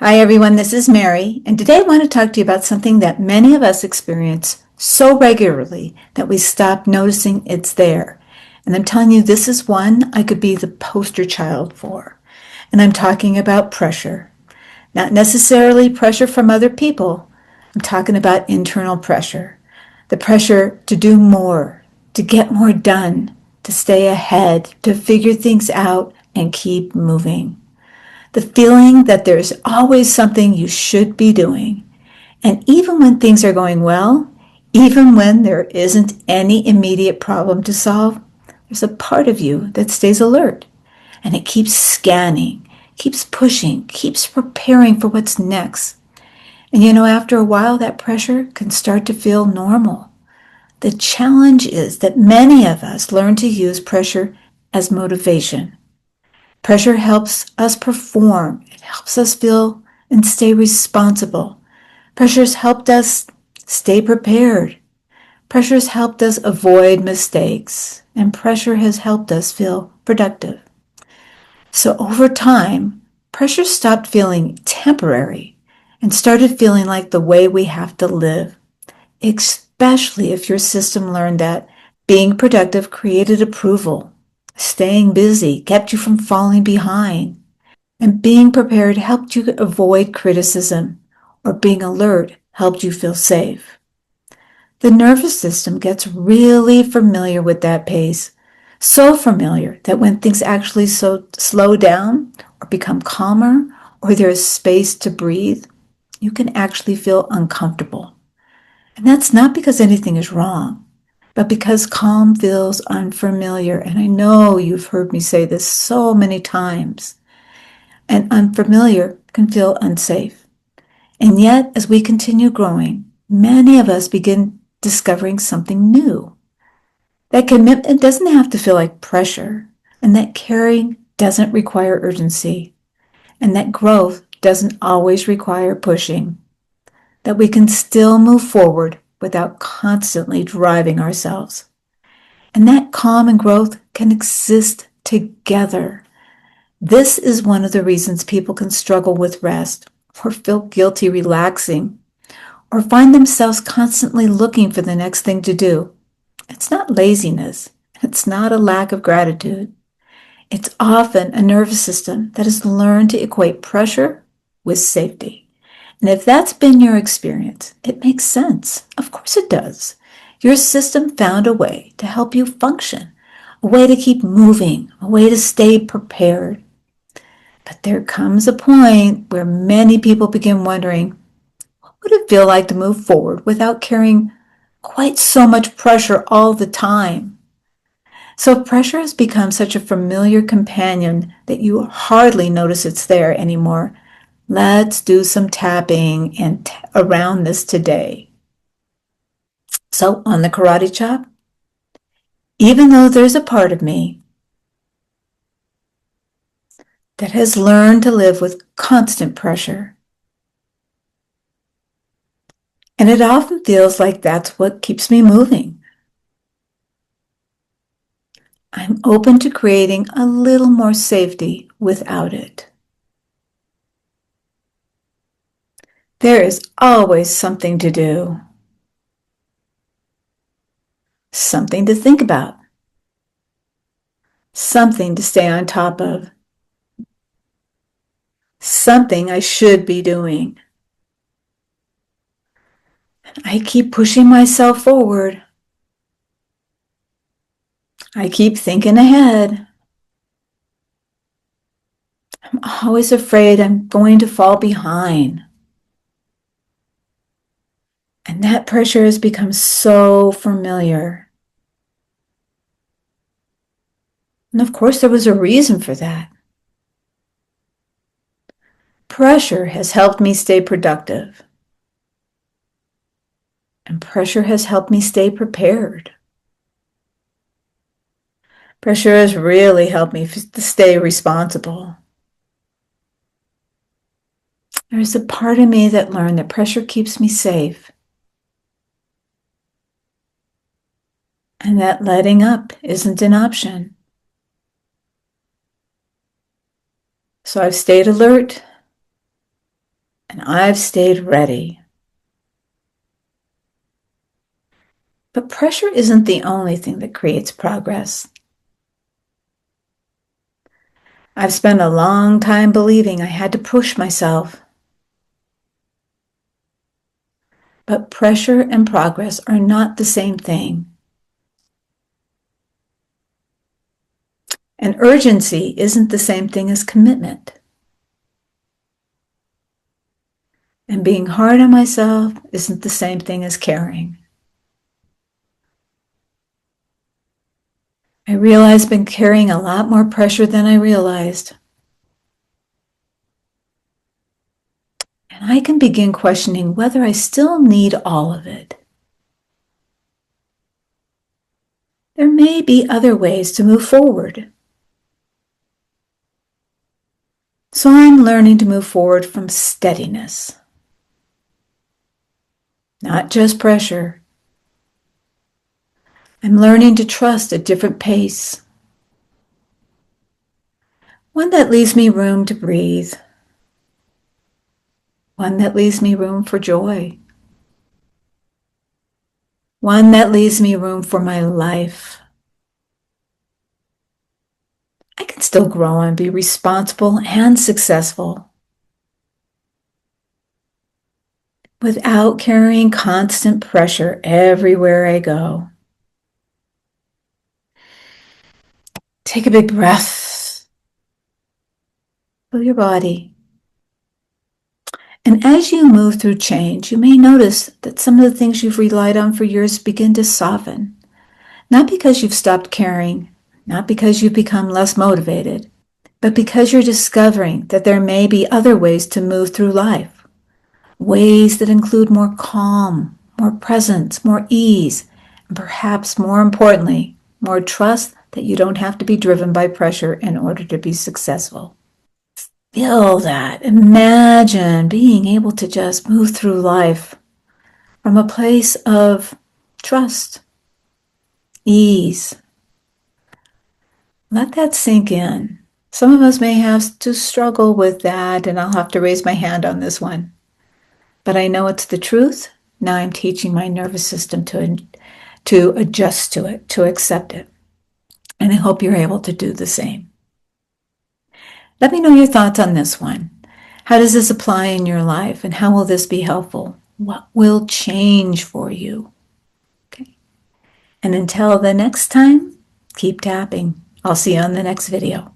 Hi everyone, this is Mary, and today I want to talk to you about something that many of us experience so regularly that we stop noticing it's there. And I'm telling you, this is one I could be the poster child for. And I'm talking about pressure. Not necessarily pressure from other people. I'm talking about internal pressure. The pressure to do more, to get more done, to stay ahead, to figure things out and keep moving. The feeling that there's always something you should be doing. And even when things are going well, even when there isn't any immediate problem to solve, there's a part of you that stays alert. And it keeps scanning, keeps pushing, keeps preparing for what's next. And after a while, that pressure can start to feel normal. The challenge is that many of us learn to use pressure as motivation. Pressure helps us perform. It helps us feel and stay responsible. Pressure's helped us stay prepared. Pressure's helped us avoid mistakes. And pressure has helped us feel productive. So over time, pressure stopped feeling temporary and started feeling like the way we have to live, especially if your system learned that being productive created approval. Staying busy kept you from falling behind. And being prepared helped you avoid criticism, or being alert helped you feel safe. The nervous system gets really familiar with that pace, so familiar that when things actually slow down or become calmer, or there's space to breathe, you can actually feel uncomfortable. And that's not because anything is wrong, but because calm feels unfamiliar. And I know you've heard me say this so many times. And unfamiliar can feel unsafe. And yet, as we continue growing, many of us begin discovering something new. That commitment doesn't have to feel like pressure, and that caring doesn't require urgency, and that growth doesn't always require pushing, that we can still move forward without constantly driving ourselves. And that calm and growth can exist together. This is one of the reasons people can struggle with rest, or feel guilty relaxing, or find themselves constantly looking for the next thing to do. It's not laziness. It's not a lack of gratitude. It's often a nervous system that has learned to equate pressure with safety. And if that's been your experience, it makes sense. Of course it does. Your system found a way to help you function, a way to keep moving, a way to stay prepared. But there comes a point where many people begin wondering, what would it feel like to move forward without carrying quite so much pressure all the time? So pressure has become such a familiar companion that you hardly notice it's there anymore. Let's do some tapping and around this today. So on the karate chop, even though there's a part of me that has learned to live with constant pressure, and it often feels like that's what keeps me moving, I'm open to creating a little more safety without it. There is always something to do, something to think about, something to stay on top of, something I should be doing. I keep pushing myself forward. I keep thinking ahead. I'm always afraid I'm going to fall behind. And that pressure has become so familiar. And of course, there was a reason for that. Pressure has helped me stay productive. And pressure has helped me stay prepared. Pressure has really helped me to stay responsible. There's a part of me that learned that pressure keeps me safe, and that letting up isn't an option. So I've stayed alert. and I've stayed ready. But pressure isn't the only thing that creates progress. I've spent a long time believing I had to push myself. But pressure and progress are not the same thing. And urgency isn't the same thing as commitment. And being hard on myself isn't the same thing as caring. I realize I've been carrying a lot more pressure than I realized. And I can begin questioning whether I still need all of it. There may be other ways to move forward. So I'm learning to move forward from steadiness, not just pressure. I'm learning to trust a different pace, one that leaves me room to breathe, one that leaves me room for joy, one that leaves me room for my life. I can still grow and be responsible and successful without carrying constant pressure everywhere I go. Take a big breath. Feel your body. And as you move through change, you may notice that some of the things you've relied on for years begin to soften. Not because you've stopped caring, not because you've become less motivated, but because you're discovering that there may be other ways to move through life. Ways that include more calm, more presence, more ease, and perhaps more importantly, more trust that you don't have to be driven by pressure in order to be successful. Feel that. Imagine being able to just move through life from a place of trust, ease. Let that sink in. Some of us may have to struggle with that, and I'll have to raise my hand on this one. But I know it's the truth. Now I'm teaching my nervous system to adjust to it, to accept it. And I hope you're able to do the same. Let me know your thoughts on this one. How does this apply in your life, and how will this be helpful? What will change for you? Okay. And until the next time, keep tapping. I'll see you on the next video.